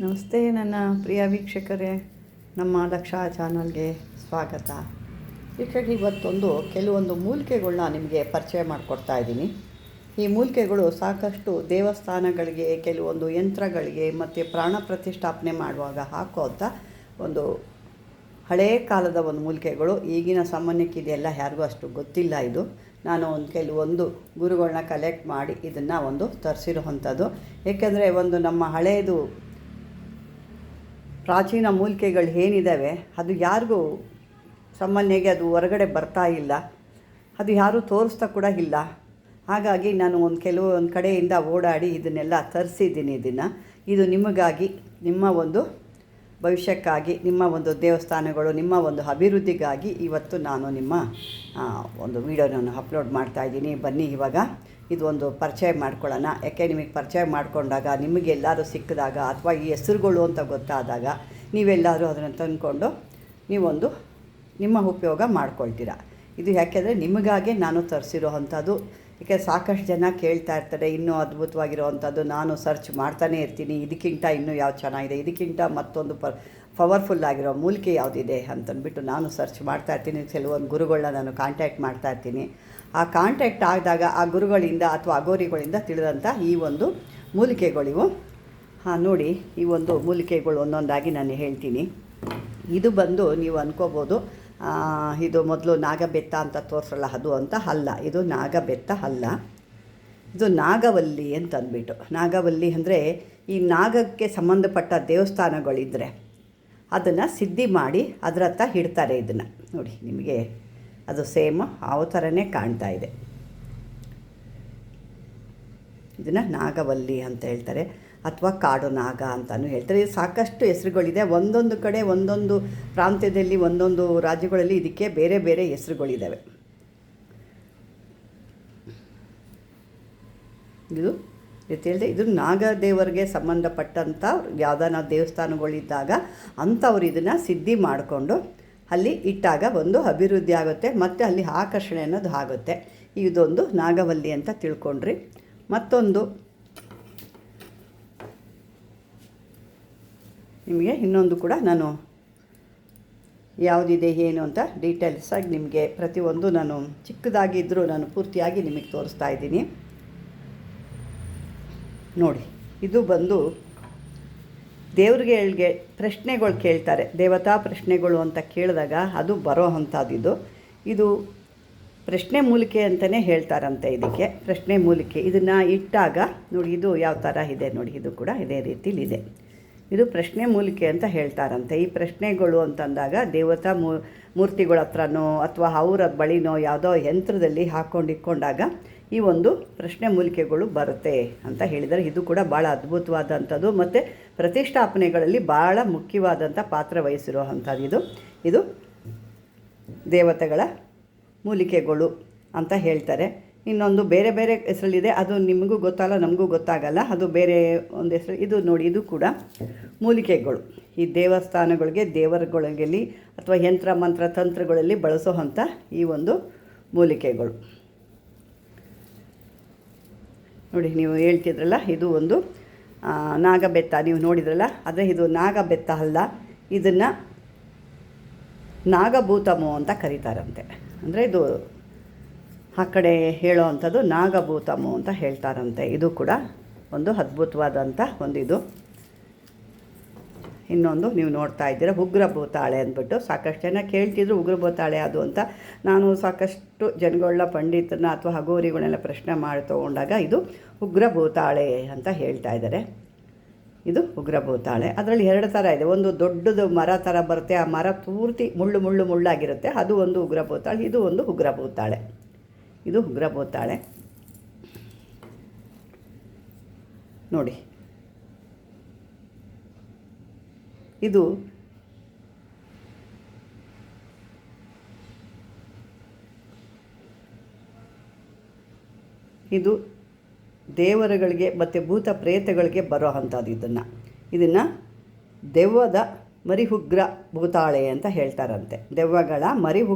ನಮಸ್ತೆ ನನ್ನ ಪ್ರಿಯ ವೀಕ್ಷಕರೇ, ನಮ್ಮ ದಕ್ಷ ಚಾನಲ್ಗೆ ಸ್ವಾಗತ. ವೀಕ್ಷಕರು, ಇವತ್ತೊಂದು ಕೆಲವೊಂದು ಮೂಲಿಕೆಗಳನ್ನ ನಿಮಗೆ ಪರಿಚಯ ಮಾಡಿಕೊಡ್ತಾ ಇದ್ದೀನಿ. ಈ ಮೂಲಿಕೆಗಳು ಸಾಕಷ್ಟು ದೇವಸ್ಥಾನಗಳಿಗೆ, ಕೆಲವೊಂದು ಯಂತ್ರಗಳಿಗೆ ಮತ್ತು ಪ್ರಾಣ ಪ್ರತಿಷ್ಠಾಪನೆ ಮಾಡುವಾಗ ಹಾಕುವಂಥ ಒಂದು ಹಳೆಯ ಕಾಲದ ಒಂದು ಮೂಲಿಕೆಗಳು. ಈಗಿನ ಸಾಮಾನ್ಯಕ್ಕಿದೆಯಲ್ಲ, ಯಾರಿಗೂ ಅಷ್ಟು ಗೊತ್ತಿಲ್ಲ. ಇದು ನಾನು ಕೆಲವೊಂದು ಗುರುಗಳನ್ನ ಕಲೆಕ್ಟ್ ಮಾಡಿ ಇದನ್ನು ತರಿಸಿರುವಂಥದ್ದು. ಏಕೆಂದರೆ ನಮ್ಮ ಹಳೆಯದು ಪ್ರಾಚೀನ ಮೂಲಿಕೆಗಳು ಏನಿದ್ದಾವೆ ಅದು ಯಾರಿಗೂ ಸಾಮಾನ್ಯವಾಗಿ ಅದು ಹೊರಗಡೆ ಬರ್ತಾ ಇಲ್ಲ, ಅದು ಯಾರೂ ತೋರಿಸ್ತಾ ಕೂಡ ಇಲ್ಲ. ಹಾಗಾಗಿ ನಾನು ಕೆಲವೊಂದು ಕಡೆಯಿಂದ ಓಡಾಡಿ ಇದನ್ನೆಲ್ಲ ತರಿಸಿದ್ದೀನಿ. ಇದು ನಿಮಗಾಗಿ, ನಿಮ್ಮ ಒಂದು ಭವಿಷ್ಯಕ್ಕಾಗಿ, ನಿಮ್ಮ ಒಂದು ದೇವಸ್ಥಾನಗಳು, ನಿಮ್ಮ ಒಂದು ಅಭಿವೃದ್ಧಿಗಾಗಿ ಇವತ್ತು ನಾನು ನಿಮ್ಮ ಒಂದು ವಿಡಿಯೋನ ಅಪ್ಲೋಡ್ ಮಾಡ್ತಾಯಿದ್ದೀನಿ. ಬನ್ನಿ ಇವಾಗ ಇದೊಂದು ಪರಿಚಯ ಮಾಡ್ಕೊಳ್ಳೋಣ. ಯಾಕೆ ನಿಮಗೆ ಪರಿಚಯ ಮಾಡಿಕೊಂಡಾಗ, ನಿಮಗೆಲ್ಲರೂ ಸಿಕ್ಕಿದಾಗ ಅಥವಾ ಈ ಹೆಸರುಗಳು ಅಂತ ಗೊತ್ತಾದಾಗ ನೀವೆಲ್ಲರೂ ಅದನ್ನು ತಂದುಕೊಂಡು ನಿಮ್ಮ ಉಪಯೋಗ ಮಾಡ್ಕೊಳ್ತೀರ. ಇದು ಯಾಕೆಂದರೆ ನಿಮಗಾಗೆ ನಾನು ತರಿಸಿರೋ ಅಂಥದ್ದು. ಯಾಕೆ ಸಾಕಷ್ಟು ಜನ ಕೇಳ್ತಾ ಇರ್ತಾರೆ, ಇನ್ನೂ ಅದ್ಭುತವಾಗಿರೋವಂಥದ್ದು ನಾನು ಸರ್ಚ್ ಮಾಡ್ತಾನೇ ಇರ್ತೀನಿ, ಇದಕ್ಕಿಂತ ಇನ್ನೂ ಯಾವ್ದು ಚೆನ್ನಾಗಿದೆ, ಇದಕ್ಕಿಂತ ಮತ್ತೊಂದು ಪವರ್ಫುಲ್ ಆಗಿರೋ ಮೂಲಿಕೆ ಯಾವುದಿದೆ ಅಂತಂದ್ಬಿಟ್ಟು ನಾನು ಸರ್ಚ್ ಮಾಡ್ತಾಯಿರ್ತೀನಿ. ಕೆಲವೊಂದು ಗುರುಗಳನ್ನ ನಾನು ಕಾಂಟ್ಯಾಕ್ಟ್ ಮಾಡ್ತಾಯಿರ್ತೀನಿ. ಆ ಕಾಂಟ್ಯಾಕ್ಟ್ ಆದಾಗ ಆ ಗುರುಗಳಿಂದ ಅಥವಾ ಅಗೋರಿಗಳಿಂದ ತಿಳಿದಂಥ ಈ ಒಂದು ಮೂಲಿಕೆಗಳಿವು. ನೋಡಿ, ಈ ಒಂದು ಮೂಲಿಕೆಗಳು ಒಂದೊಂದಾಗಿ ನಾನು ಹೇಳ್ತೀನಿ. ಇದು ನೀವು ಅನ್ಕೋಬೋದು, ಇದು ಮೊದಲು ನಾಗಬೆತ್ತ ಅಂತ ತೋರಿಸಲ್ಲ, ಅದು ಅಂತ ಅಲ್ಲ. ಇದು ನಾಗಬೆತ್ತ ಅಲ್ಲ, ಇದು ನಾಗವಲ್ಲಿ ಅಂತಂದ್ಬಿಟ್ಟು. ನಾಗವಲ್ಲಿ ಅಂದರೆ ಈ ನಾಗಕ್ಕೆ ಸಂಬಂಧಪಟ್ಟ ದೇವಸ್ಥಾನಗಳಿದ್ದರೆ ಅದನ್ನು ಸಿದ್ಧಿ ಮಾಡಿ ಅದರ ಹತ್ರ ಇಡ್ತಾರೆ. ಇದನ್ನು ನೋಡಿ, ನಿಮಗೆ ಅದು ಸೇಮ್ ಆ ಥರನೇ ಕಾಣ್ತಾ ಇದೆ. ಇದನ್ನು ನಾಗವಲ್ಲಿ ಅಂತ ಹೇಳ್ತಾರೆ, ಅಥವಾ ಕಾಡು ನಾಗ ಅಂತಲೂ ಹೇಳ್ತಾರೆ. ಸಾಕಷ್ಟು ಹೆಸರುಗಳಿದೆ. ಒಂದೊಂದು ಕಡೆ, ಒಂದೊಂದು ಪ್ರಾಂತ್ಯದಲ್ಲಿ, ಒಂದೊಂದು ರಾಜ್ಯಗಳಲ್ಲಿ ಇದಕ್ಕೆ ಬೇರೆ ಬೇರೆ ಹೆಸರುಗಳಿದ್ದಾವೆ. ಇದು ಹೇಳಿದೆ, ಇದು ನಾಗದೇವರಿಗೆ ಸಂಬಂಧಪಟ್ಟಂಥ ಯಾವುದಾನ ದೇವಸ್ಥಾನಗಳಿದ್ದಾಗ ಅಂಥವ್ರು ಇದನ್ನು ಸಿದ್ಧಿ ಮಾಡಿಕೊಂಡು ಅಲ್ಲಿ ಇಟ್ಟಾಗ ಒಂದು ಅಭಿವೃದ್ಧಿ ಆಗುತ್ತೆ, ಮತ್ತು ಅಲ್ಲಿ ಆಕರ್ಷಣೆ ಅನ್ನೋದು ಆಗುತ್ತೆ. ಇದೊಂದು ನಾಗವಲ್ಲಿ ಅಂತ ತಿಳ್ಕೊಂಡ್ರಿ. ಮತ್ತೊಂದು ನಿಮಗೆ ಇನ್ನೊಂದು ಕೂಡ ನಾನು ಯಾವುದಿದೆ ಏನು ಅಂತ ಡೀಟೇಲ್ಸಾಗಿ ನಿಮಗೆ ಪ್ರತಿಯೊಂದು ನಾನು ಚಿಕ್ಕದಾಗಿದ್ದರೂ ನಾನು ಪೂರ್ತಿಯಾಗಿ ನಿಮಗೆ ತೋರಿಸ್ತಾ ಇದ್ದೀನಿ. ನೋಡಿ, ಇದು ದೇವ್ರಿಗೆ ಪ್ರಶ್ನೆಗಳು ಕೇಳ್ತಾರೆ, ದೇವತಾ ಪ್ರಶ್ನೆಗಳು ಅಂತ ಕೇಳಿದಾಗ ಅದು ಬರೋ ಅಂಥದ್ದು. ಇದು ಪ್ರಶ್ನೆ ಮೂಲಿಕೆ ಅಂತಲೇ ಹೇಳ್ತಾರಂತೆ. ಇದಕ್ಕೆ ಪ್ರಶ್ನೆ ಮೂಲಿಕೆ. ಇದನ್ನು ಇಟ್ಟಾಗ ನೋಡಿ, ಇದು ಯಾವ ಥರ ಇದೆ ನೋಡಿ, ಇದು ಕೂಡ ಇದೇ ರೀತಿಲಿದೆ. ಇದು ಪ್ರಶ್ನೆ ಮೂಲಿಕೆ ಅಂತ ಹೇಳ್ತಾರಂತೆ. ಈ ಪ್ರಶ್ನೆಗಳು ಅಂತಂದಾಗ ದೇವತಾ ಮೂರ್ತಿಗಳ ಹತ್ರನೋ ಅಥವಾ ಅವರ ಬಳಿನೋ ಯಾವುದೋ ಯಂತ್ರದಲ್ಲಿ ಇಟ್ಕೊಂಡಾಗ ಈ ಒಂದು ಪ್ರಶ್ನೆ ಮೂಲಿಕೆಗಳು ಬರುತ್ತೆ ಅಂತ ಹೇಳಿದ್ದಾರೆ. ಇದು ಕೂಡ ಭಾಳ ಅದ್ಭುತವಾದಂಥದ್ದು ಮತ್ತು ಪ್ರತಿಷ್ಠಾಪನೆಗಳಲ್ಲಿ ಭಾಳ ಮುಖ್ಯವಾದಂಥ ಪಾತ್ರ ವಹಿಸಿರೋ ಅಂಥದ್ದು. ಇದು ದೇವತೆಗಳ ಮೂಲಿಕೆಗಳು ಅಂತ ಹೇಳ್ತಾರೆ. ಇನ್ನೊಂದು ಬೇರೆ ಬೇರೆ ಹೆಸರಲ್ಲಿದೆ, ಅದು ನಿಮಗೂ ಗೊತ್ತಲ್ಲ, ನಮಗೂ ಗೊತ್ತಾಗಲ್ಲ, ಅದು ಬೇರೆ ಒಂದು ಹೆಸರು. ಇದು ನೋಡಿ, ಇದು ಕೂಡ ಮೂಲಿಕೆಗಳು. ಈ ದೇವಸ್ಥಾನಗಳಿಗೆ, ದೇವರುಗಳಲ್ಲಿ ಅಥವಾ ಯಂತ್ರ ಮಂತ್ರ ತಂತ್ರಗಳಲ್ಲಿ ಬಳಸೋ ಅಂಥ ಈ ಒಂದು ಮೂಲಿಕೆಗಳು. ನೋಡಿ, ನೀವು ಹೇಳ್ತಿದ್ರಲ್ಲ, ಇದು ಒಂದು ನಾಗಬೆತ್ತ ನೀವು ನೋಡಿದ್ರಲ್ಲ, ಆದರೆ ಇದು ನಾಗಬೆತ್ತ ಅಲ್ಲ, ಇದನ್ನು ನಾಗಭೂತಮು ಅಂತ ಕರೀತಾರಂತೆ. ಅಂದರೆ ಇದು ಆ ಕಡೆ ಹೇಳೋ ಅಂಥದ್ದು ನಾಗಭೂತಮು ಅಂತ ಹೇಳ್ತಾರಂತೆ. ಇದು ಕೂಡ ಒಂದು ಅದ್ಭುತವಾದಂಥ ಇದು. ಇನ್ನೊಂದು ನೀವು ನೋಡ್ತಾ ಇದ್ದೀರ, ಉಗ್ರಭೂತಾಳೆ ಅಂದ್ಬಿಟ್ಟು. ಸಾಕಷ್ಟು ಜನ ಕೇಳ್ತಿದ್ರು ಉಗ್ರಭೂತಾಳೆ ಅದು ಅಂತ. ನಾನು ಸಾಕಷ್ಟು ಜನಗಳನ್ನ, ಪಂಡಿತರನ್ನ ಅಥವಾ ಅಗೋರಿಗಳನ್ನೆಲ್ಲ ಪ್ರಶ್ನೆ ಮಾಡಿ ತೊಗೊಂಡಾಗ ಇದು ಉಗ್ರಭೂತಾಳೆ ಅಂತ ಹೇಳ್ತಾ ಇದ್ದಾರೆ. ಇದು ಉಗ್ರಭೂತಾಳೆ. ಅದರಲ್ಲಿ ಎರಡು ಥರ ಇದೆ. ಒಂದು ದೊಡ್ಡದು ಮರ ಥರ ಬರುತ್ತೆ, ಆ ಮರ ಪೂರ್ತಿ ಮುಳ್ಳಾಗಿರುತ್ತೆ, ಅದು ಒಂದು ಉಗ್ರಭೂತಾಳೆ. ಇದು ಒಂದು ಉಗ್ರಭೂತಾಳೆ. ಇದು ಉಗ್ರಭೂತಾಳೆ. ನೋಡಿ, ಇದು ದೇವರುಗಳಿಗೆ ಮತ್ತು ಭೂತ ಪ್ರೇತಗಳಿಗೆ ಬರೋ ಅಂಥದ್ದು. ಇದನ್ನು ದೆವ್ವದ ಮರಿಹುಗ್ರ ಭೂತಾಳೆ ಅಂತ ಹೇಳ್ತಾರಂತೆ. ದೆವ್ವಗಳ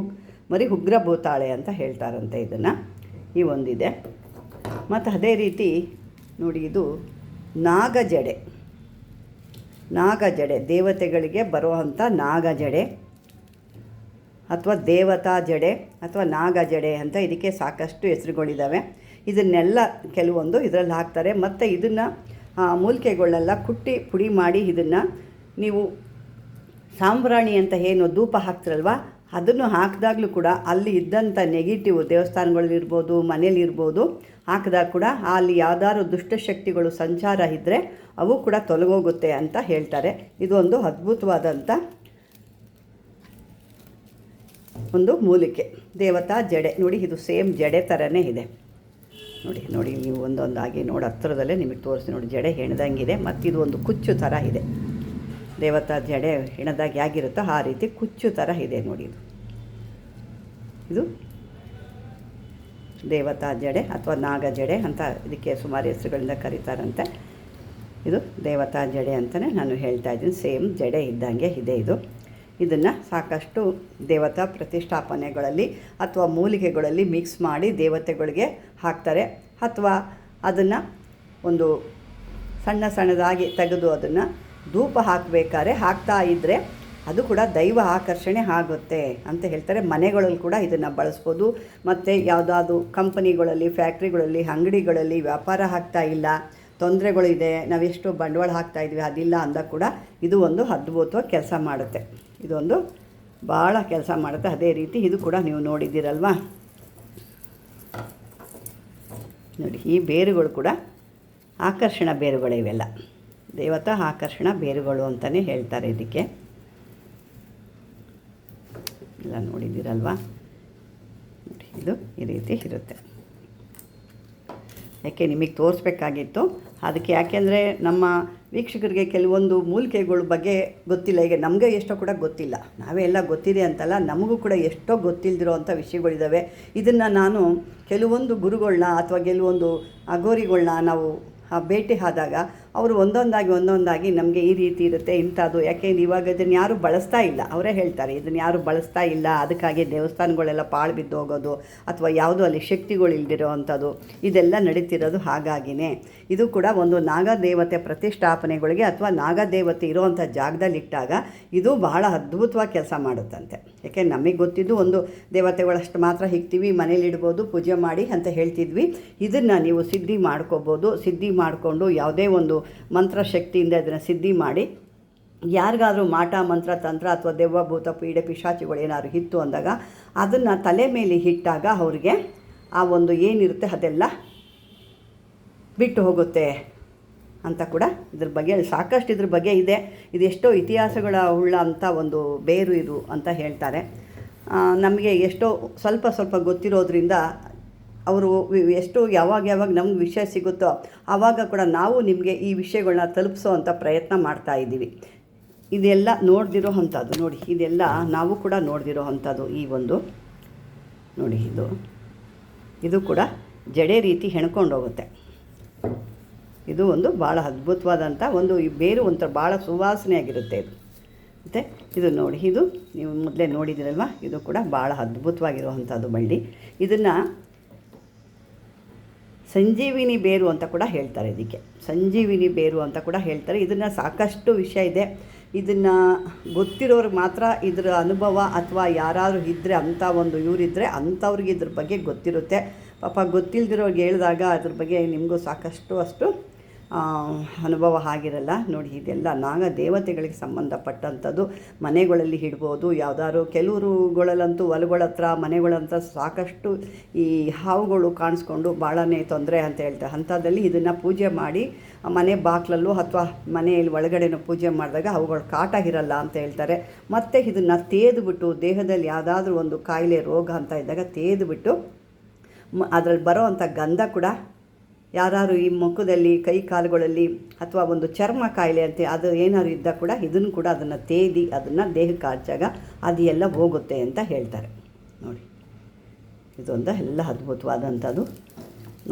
ಮರಿಹುಗ್ರ ಭೂತಾಳೆ ಅಂತ ಹೇಳ್ತಾರಂತೆ. ಇದನ್ನು ಈ ಒಂದಿದೆ. ಮತ್ತು ಅದೇ ರೀತಿ ನೋಡಿ, ಇದು ನಾಗಜಡೆ. ನಾಗಜಡೆ, ದೇವತೆಗಳಿಗೆ ಬರುವಂಥ ನಾಗಜಡೆ ಅಥವಾ ದೇವತಾ ಜಡೆ ಅಥವಾ ನಾಗಜಡೆ ಅಂತ ಇದಕ್ಕೆ ಸಾಕಷ್ಟು ಹೆಸರುಗಳಿದ್ದಾವೆ. ಇದನ್ನೆಲ್ಲ ಕೆಲವೊಂದು ಇದರಲ್ಲಿ ಹಾಕ್ತಾರೆ. ಮತ್ತು ಇದನ್ನು ಮೂಲಿಕೆಗಳನ್ನೆಲ್ಲ ಕುಟ್ಟಿ ಪುಡಿ ಮಾಡಿ ಇದನ್ನು ನೀವು ಸಾಂಬ್ರಾಣಿ ಅಂತ ಏನು ಧೂಪ ಹಾಕ್ತಿರಲ್ವ, ಅದನ್ನು ಹಾಕಿದಾಗಲೂ ಕೂಡ ಅಲ್ಲಿ ಇದ್ದಂಥ ನೆಗೆಟಿವ್ ದೇವಸ್ಥಾನಗಳಲ್ಲಿರ್ಬೋದು, ಮನೇಲಿರ್ಬೋದು, ಹಾಕಿದಾಗ ಕೂಡ ಅಲ್ಲಿ ಯಾವ್ದಾದ್ರು ದುಷ್ಟಶಕ್ತಿಗಳು ಸಂಚಾರ ಇದ್ದರೆ ಅವು ಕೂಡ ತೊಲಗೋಗುತ್ತೆ ಅಂತ ಹೇಳ್ತಾರೆ. ಇದೊಂದು ಅದ್ಭುತವಾದಂಥ ಒಂದು ಮೂಲಿಕೆ, ದೇವತಾ ಜಡೆ. ನೋಡಿ, ಇದು ಸೇಮ್ ಜಡೆ ಥರನೇ ಇದೆ. ನೋಡಿ ನೀವು ಒಂದೊಂದಾಗಿ ನೋಡಿ ಹತ್ತಿರದಲ್ಲೇ ನಿಮಗೆ ತೋರಿಸಿ ನೋಡಿ, ಜಡೆ ಹೆಣ್ದಂಗಿದೆ. ಮತ್ತು ಇದು ಒಂದು ಕುಚ್ಚು ಥರ ಇದೆ. ದೇವತಾ ಜಡೆ ಹೆಣದಾಗ ಹೇಗಿರುತ್ತೋ ಆ ರೀತಿ ಕುಚ್ಚು ಥರ ಇದೆ ನೋಡಿ. ಇದು ದೇವತಾ ಜಡೆ ಅಥವಾ ನಾಗ ಜಡೆ ಅಂತ ಇದಕ್ಕೆ ಸುಮಾರು ಹೆಸರುಗಳಿಂದ ಕರೀತಾರಂತೆ. ಇದು ದೇವತಾ ಜಡೆ ಅಂತಲೇ ನಾನು ಹೇಳ್ತಾ ಇದ್ದೀನಿ. ಸೇಮ್ ಜಡೆ ಇದ್ದಂಗೆ ಇದೆ ಇದು. ಇದನ್ನು ಸಾಕಷ್ಟು ದೇವತಾ ಪ್ರತಿಷ್ಠಾಪನೆಗಳಲ್ಲಿ ಅಥವಾ ಮೂಲಿಕೆಗಳಲ್ಲಿ ಮಿಕ್ಸ್ ಮಾಡಿ ದೇವತೆಗಳಿಗೆ ಹಾಕ್ತಾರೆ. ಅಥವಾ ಅದನ್ನು ಒಂದು ಸಣ್ಣದಾಗಿ ತೆಗೆದು ಅದನ್ನು ಧೂಪ ಹಾಕಬೇಕಾದ್ರೆ ಹಾಕ್ತಾ ಇದ್ದರೆ ಅದು ಕೂಡ ದೈವ ಆಕರ್ಷಣೆ ಆಗುತ್ತೆ ಅಂತ ಹೇಳ್ತಾರೆ. ಮನೆಗಳಲ್ಲಿ ಕೂಡ ಇದನ್ನು ಬಳಸ್ಬೋದು. ಮತ್ತು ಯಾವುದಾದ್ರು ಕಂಪನಿಗಳಲ್ಲಿ, ಫ್ಯಾಕ್ಟ್ರಿಗಳಲ್ಲಿ, ಅಂಗಡಿಗಳಲ್ಲಿ ವ್ಯಾಪಾರ ಆಗ್ತಾ ಇಲ್ಲ, ತೊಂದರೆಗಳಿದೆ, ನಾವೆಷ್ಟು ಬಂಡವಾಳ ಹಾಕ್ತಾಯಿದ್ವಿ ಅದಿಲ್ಲ ಅಂದಾಗ ಕೂಡ ಇದು ಒಂದು ಅದ್ಭುತವಾಗಿ ಕೆಲಸ ಮಾಡುತ್ತೆ. ಇದೊಂದು ಭಾಳ ಕೆಲಸ ಮಾಡುತ್ತೆ. ಅದೇ ರೀತಿ ಇದು ಕೂಡ ನೀವು ನೋಡಿದ್ದೀರಲ್ವ. ನೋಡಿ, ಈ ಬೇರುಗಳು ಕೂಡ ಆಕರ್ಷಣ ಬೇರುಗಳು. ಇವೆಲ್ಲ ದೇವತಾ ಆಕರ್ಷಣ ಬೇರುಗಳು ಅಂತಲೇ ಹೇಳ್ತಾರೆ ಇದಕ್ಕೆ. ಎಲ್ಲ ನೋಡಿದ್ದೀರಲ್ವ. ನೋಡಿ, ಇದು ಈ ರೀತಿ ಇರುತ್ತೆ. ಯಾಕೆ ನಿಮಗೆ ತೋರಿಸ್ಬೇಕಾಗಿತ್ತು ಅದಕ್ಕೆ. ಯಾಕೆಂದರೆ ನಮ್ಮ ವೀಕ್ಷಕರಿಗೆ ಕೆಲವೊಂದು ಮೂಲಿಕೆಗಳ ಬಗ್ಗೆ ಗೊತ್ತಿಲ್ಲ. ಈಗ ನಮಗೆ ಎಷ್ಟೋ ಕೂಡ ಗೊತ್ತಿಲ್ಲ, ನಾವೆಲ್ಲ ಗೊತ್ತಿದೆ ಅಂತಲ್ಲ, ನಮಗೂ ಕೂಡ ಎಷ್ಟೋ ಗೊತ್ತಿಲ್ಲದಿರೋ ಅಂಥ ವಿಷಯಗಳಿದ್ದಾವೆ. ಇದನ್ನು ನಾನು ಕೆಲವೊಂದು ಗುರುಗಳನ್ನ ಅಥವಾ ಕೆಲವೊಂದು ಅಘೋರಿಗಳನ್ನ ನಾವು ಭೇಟಿ ಆದಾಗ ಅವರು ಒಂದೊಂದಾಗಿ ನಮಗೆ ಈ ರೀತಿ ಇರುತ್ತೆ ಇಂಥದ್ದು. ಯಾಕೆಂದ್ರೆ ಇವಾಗ ಇದನ್ನು ಯಾರು ಬಳಸ್ತಾ ಇಲ್ಲ, ಅವರೇ ಹೇಳ್ತಾರೆ ಇದನ್ನು ಯಾರು ಬಳಸ್ತಾ ಇಲ್ಲ, ಅದಕ್ಕಾಗಿ ದೇವಸ್ಥಾನಗಳೆಲ್ಲ ಪಾಳು ಬಿದ್ದು ಹೋಗೋದು ಅಥವಾ ಯಾವುದೋ ಅಲ್ಲಿ ಶಕ್ತಿಗಳು ಇಲ್ದಿರೋ ಅಂಥದ್ದು ಇದೆಲ್ಲ ನಡೀತಿರೋದು. ಹಾಗಾಗಿನೇ ಇದು ಕೂಡ ಒಂದು ನಾಗದೇವತೆ ಪ್ರತಿಷ್ಠಾಪನೆಗಳಿಗೆ ಅಥವಾ ನಾಗದೇವತೆ ಇರೋವಂಥ ಜಾಗದಲ್ಲಿ ಇಟ್ಟಾಗ ಇದು ಬಹಳ ಅದ್ಭುತವಾಗಿ ಕೆಲಸ ಮಾಡುತ್ತಂತೆ. ಯಾಕೆ ನಮಗೆ ಗೊತ್ತಿದ್ದು ಒಂದು ದೇವತೆಗಳಷ್ಟು ಮಾತ್ರ ಇಕ್ತೀವಿ, ಮನೇಲಿ ಇಡ್ಬೋದು, ಪೂಜೆ ಮಾಡಿ ಅಂತ ಹೇಳ್ತಿದ್ವಿ. ಇದನ್ನು ನೀವು ಸಿದ್ಧಿ ಮಾಡ್ಕೋಬೋದು. ಸಿದ್ಧಿ ಮಾಡಿಕೊಂಡು ಯಾವುದೇ ಒಂದು ಮಂತ್ರಶಕ್ತಿಯಿಂದ ಇದನ್ನು ಸಿದ್ಧಿ ಮಾಡಿ ಯಾರಿಗಾದರೂ ಮಾಟ ಮಂತ್ರ ತಂತ್ರ ಅಥವಾ ದೆವ್ವ ಭೂತ ಪೀಡೆ ಪಿಶಾಚಿಗಳು ಏನಾದ್ರು ಇತ್ತು ಅಂದಾಗ ಅದನ್ನು ತಲೆ ಮೇಲೆ ಇಟ್ಟಾಗ ಅವ್ರಿಗೆ ಆ ಒಂದು ಏನಿರುತ್ತೆ ಅದೆಲ್ಲ ಬಿಟ್ಟು ಹೋಗುತ್ತೆ ಅಂತ ಕೂಡ ಇದ್ರ ಬಗ್ಗೆ ಸಾಕಷ್ಟು ಇದ್ರ ಬಗ್ಗೆ ಇದೆ. ಇದೆಷ್ಟೋ ಇತಿಹಾಸಗಳ ಉಳ್ಳ ಅಂಥ ಒಂದು ಬೇರು ಇದು ಅಂತ ಹೇಳ್ತಾರೆ. ನಮಗೆ ಎಷ್ಟೋ ಸ್ವಲ್ಪ ಗೊತ್ತಿರೋದ್ರಿಂದ ಅವರು ಎಷ್ಟು ಯಾವಾಗ ನಮ್ಗೆ ವಿಷಯ ಸಿಗುತ್ತೋ ಆವಾಗ ಕೂಡ ನಾವು ನಿಮಗೆ ಈ ವಿಷಯಗಳನ್ನ ತಲುಪಿಸೋ ಅಂಥ ಪ್ರಯತ್ನ ಮಾಡ್ತಾಯಿದ್ದೀವಿ. ಇದೆಲ್ಲ ನೋಡ್ದಿರೋ ಅಂಥದ್ದು. ನೋಡಿ, ಇದೆಲ್ಲ ನಾವು ಕೂಡ ನೋಡ್ದಿರೋ ಅಂಥದ್ದು. ಈ ಒಂದು ನೋಡಿ, ಇದು ಕೂಡ ಜಡೆ ರೀತಿ ಹೆಣ್ಕೊಂಡು ಹೋಗುತ್ತೆ. ಇದು ಒಂದು ಭಾಳ ಅದ್ಭುತವಾದಂಥ ಒಂದು ಈ ಬೇರು ಒಂಥರ ಭಾಳ ಸುವಾಸನೆಯಾಗಿರುತ್ತೆ ಇದು. ಮತ್ತು ಇದು ನೋಡಿ, ಇದು ನೀವು ಮೊದಲೇ ನೋಡಿದ್ದೀರಲ್ವ, ಇದು ಕೂಡ ಭಾಳ ಅದ್ಭುತವಾಗಿರುವಂಥದ್ದು ಬಳ್ಳಿ. ಇದನ್ನು ಸಂಜೀವಿನಿ ಬೇರು ಅಂತ ಕೂಡ ಹೇಳ್ತಾರೆ. ಇದಕ್ಕೆ ಸಂಜೀವಿನಿ ಬೇರು ಅಂತ ಕೂಡ ಹೇಳ್ತಾರೆ. ಇದನ್ನು ಸಾಕಷ್ಟು ವಿಷಯ ಇದೆ. ಇದನ್ನು ಗೊತ್ತಿರೋರಿಗೆ ಮಾತ್ರ ಇದರ ಅನುಭವ ಅಥವಾ ಯಾರಾದರೂ ಇದ್ದರೆ ಅಂಥ ಒಂದು ಇವರಿದ್ದರೆ ಅಂಥವ್ರಿಗೆ ಇದ್ರ ಬಗ್ಗೆ ಗೊತ್ತಿರುತ್ತೆ. ಪಾಪ ಗೊತ್ತಿಲ್ಲದಿರೋರಿಗೆ ಹೇಳಿದಾಗ ಅದ್ರ ಬಗ್ಗೆ ನಿಮಗೂ ಸಾಕಷ್ಟು ಅಷ್ಟು ಅನುಭವ ಆಗಿರಲ್ಲ. ನೋಡಿ, ಇದೆಲ್ಲ ನಾಗ ದೇವತೆಗಳಿಗೆ ಸಂಬಂಧಪಟ್ಟಂಥದ್ದು. ಮನೆಗಳಲ್ಲಿ ಇಡ್ಬೋದು. ಯಾವುದಾದ್ರು ಕೆಲವರುಗಳಲ್ಲಂತೂ ಹೊಲಗಳ ಹತ್ರ ಮನೆಗಳಂತ ಸಾಕಷ್ಟು ಈ ಹಾವುಗಳು ಕಾಣಿಸ್ಕೊಂಡು ಭಾಳನೇ ತೊಂದರೆ ಅಂತ ಹೇಳ್ತಾರೆ. ಅಂಥದ್ದಲ್ಲಿ ಇದನ್ನು ಪೂಜೆ ಮಾಡಿ ಮನೆ ಬಾಗಿಲಲ್ಲೂ ಅಥವಾ ಮನೆಯಲ್ಲಿ ಒಳಗಡೆನೂ ಪೂಜೆ ಮಾಡಿದಾಗ ಅವುಗಳು ಕಾಟ ಇರಲ್ಲ ಅಂತ ಹೇಳ್ತಾರೆ. ಮತ್ತು ಇದನ್ನು ತೇದ್ಬಿಟ್ಟು ದೇಹದಲ್ಲಿ ಯಾವುದಾದ್ರೂ ಒಂದು ಕಾಯಿಲೆ ರೋಗ ಅಂತ ಇದ್ದಾಗ ತೇದ್ಬಿಟ್ಟು ಅದರಲ್ಲಿ ಬರೋ ಅಂಥ ಗಂಧ ಕೂಡ ಯಾರು ಈ ಮುಖದಲ್ಲಿ ಕೈ ಕಾಲುಗಳಲ್ಲಿ ಅಥವಾ ಒಂದು ಚರ್ಮ ಕಾಯಿಲೆ ಅಂತ ಅದು ಏನಾದ್ರು ಇದ್ದಾಗ ಕೂಡ ಇದನ್ನು ಕೂಡ ಅದನ್ನು ತೇದಿ ಅದನ್ನು ದೇಹಕ್ಕೆ ಹಚ್ಚಾಗ ಅದು ಎಲ್ಲ ಹೋಗುತ್ತೆ ಅಂತ ಹೇಳ್ತಾರೆ. ನೋಡಿ, ಇದೊಂದು ಎಲ್ಲ ಅದ್ಭುತವಾದಂಥದ್ದು.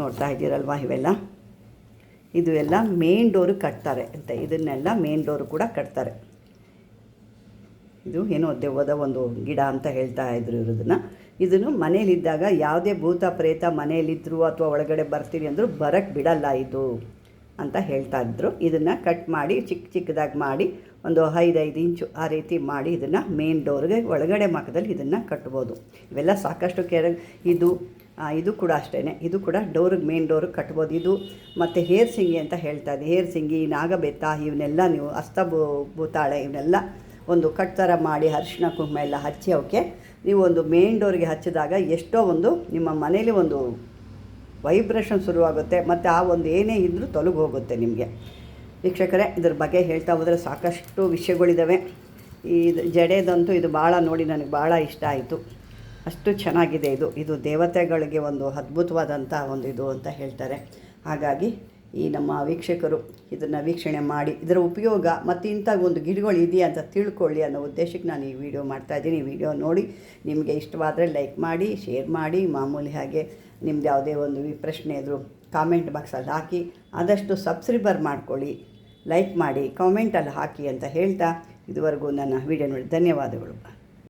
ನೋಡ್ತಾ ಇದ್ದೀರಲ್ವ ಇವೆಲ್ಲ. ಇದು ಎಲ್ಲ ಮೇನ್ ಡೋರು ಕಟ್ತಾರೆ ಅಂತ. ಇದನ್ನೆಲ್ಲ ಮೇನ್ ಡೋರು ಕೂಡ ಕಟ್ತಾರೆ. ಇದು ಏನೋ ದೆವ್ವದ ಒಂದು ಗಿಡ ಅಂತ ಹೇಳ್ತಾ ಇದ್ರು ಇರೋದನ್ನು. ಇದನ್ನು ಮನೇಲಿದ್ದಾಗ ಯಾವುದೇ ಭೂತ ಪ್ರೇತ ಮನೆಯಲ್ಲಿದ್ದರು ಅಥವಾ ಒಳಗಡೆ ಬರ್ತೀರಿ ಅಂದರೂ ಬರೋಕ್ಕೆ ಬಿಡಲ್ಲ ಇದು ಅಂತ ಹೇಳ್ತಾ ಇದ್ದರು. ಇದನ್ನು ಕಟ್ ಮಾಡಿ ಚಿಕ್ಕ ಚಿಕ್ಕದಾಗಿ ಮಾಡಿ ಒಂದು 5 ಇಂಚು ಆ ರೀತಿ ಮಾಡಿ ಇದನ್ನು ಮೇನ್ ಡೋರ್ಗೆ ಒಳಗಡೆ ಮಖದಲ್ಲಿ ಇದನ್ನು ಕಟ್ಬೋದು. ಇವೆಲ್ಲ ಸಾಕಷ್ಟು ಇದು ಕೂಡ ಅಷ್ಟೇ, ಇದು ಕೂಡ ಡೋರಿಗೆ ಮೇನ್ ಡೋರಿಗೆ ಕಟ್ಬೋದು. ಇದು ಮತ್ತು ಹೇರ್ ಸಿಂಗಿ ಅಂತ ಹೇಳ್ತಾ ಇದ್ದೆ, ಹೇರ್ ಸಿಂಗಿ, ನಾಗಬೆತ್ತ ಇವನ್ನೆಲ್ಲ ನೀವು ಭೂತಾಳೆ ಇವನ್ನೆಲ್ಲ ಒಂದು ಕಟ್ ಥರ ಮಾಡಿ ಅರಿಶಿನ ಕುಂಕುಮ ಎಲ್ಲ ಹಚ್ಚಿ ಅವಕ್ಕೆ ನೀವು ಒಂದು ಮೇನ್ ಡೋರಿಗೆ ಹಚ್ಚಿದಾಗ ಎಷ್ಟೋ ಒಂದು ನಿಮ್ಮ ಮನೇಲಿ ಒಂದು ವೈಬ್ರೇಷನ್ ಶುರುವಾಗುತ್ತೆ ಮತ್ತು ಆ ಒಂದು ಏನೇ ಇದ್ದರೂ ತೊಲಗಿ ಹೋಗುತ್ತೆ ನಿಮಗೆ. ವೀಕ್ಷಕರೇ, ಇದ್ರ ಬಗ್ಗೆ ಹೇಳ್ತಾ ಹೋದರೆ ಸಾಕಷ್ಟು ವಿಷಯಗಳಿದ್ದಾವೆ. ಇದು ಜಡೆದಂತೂ ಇದು ಭಾಳ ನೋಡಿ ನನಗೆ ಭಾಳ ಇಷ್ಟ ಆಯಿತು. ಅಷ್ಟು ಚೆನ್ನಾಗಿದೆ ಇದು ದೇವತೆಗಳಿಗೆ ಒಂದು ಅದ್ಭುತವಾದಂಥ ಒಂದು ಇದು ಅಂತ ಹೇಳ್ತಾರೆ. ಹಾಗಾಗಿ ಈ ನಮ್ಮ ವೀಕ್ಷಕರು ಇದನ್ನು ವೀಕ್ಷಣೆ ಮಾಡಿ ಇದರ ಉಪಯೋಗ ಮತ್ತು ಇಂಥ ಒಂದು ಗಿಡಗಳು ಇದೆಯಾ ಅಂತ ತಿಳ್ಕೊಳ್ಳಿ ಅನ್ನೋ ಉದ್ದೇಶಕ್ಕೆ ನಾನು ಈ ವಿಡಿಯೋ ಮಾಡ್ತಾಯಿದ್ದೀನಿ. ಈ ವಿಡಿಯೋ ನೋಡಿ ನಿಮಗೆ ಇಷ್ಟವಾದರೆ ಲೈಕ್ ಮಾಡಿ, ಶೇರ್ ಮಾಡಿ, ಮಾಮೂಲಿ ಹಾಗೆ ನಿಮ್ದು ಯಾವುದೇ ಒಂದು ಪ್ರಶ್ನೆ ಇದ್ದರೂ ಕಾಮೆಂಟ್ ಬಾಕ್ಸಲ್ಲಿ ಹಾಕಿ, ಆದಷ್ಟು ಸಬ್ಸ್ಕ್ರೈಬರ್ ಮಾಡ್ಕೊಳ್ಳಿ, ಲೈಕ್ ಮಾಡಿ, ಕಾಮೆಂಟಲ್ಲಿ ಹಾಕಿ ಅಂತ ಹೇಳ್ತಾ ಇದುವರೆಗೂ ನನ್ನ ವಿಡಿಯೋ ನೋಡಿ ಧನ್ಯವಾದಗಳು.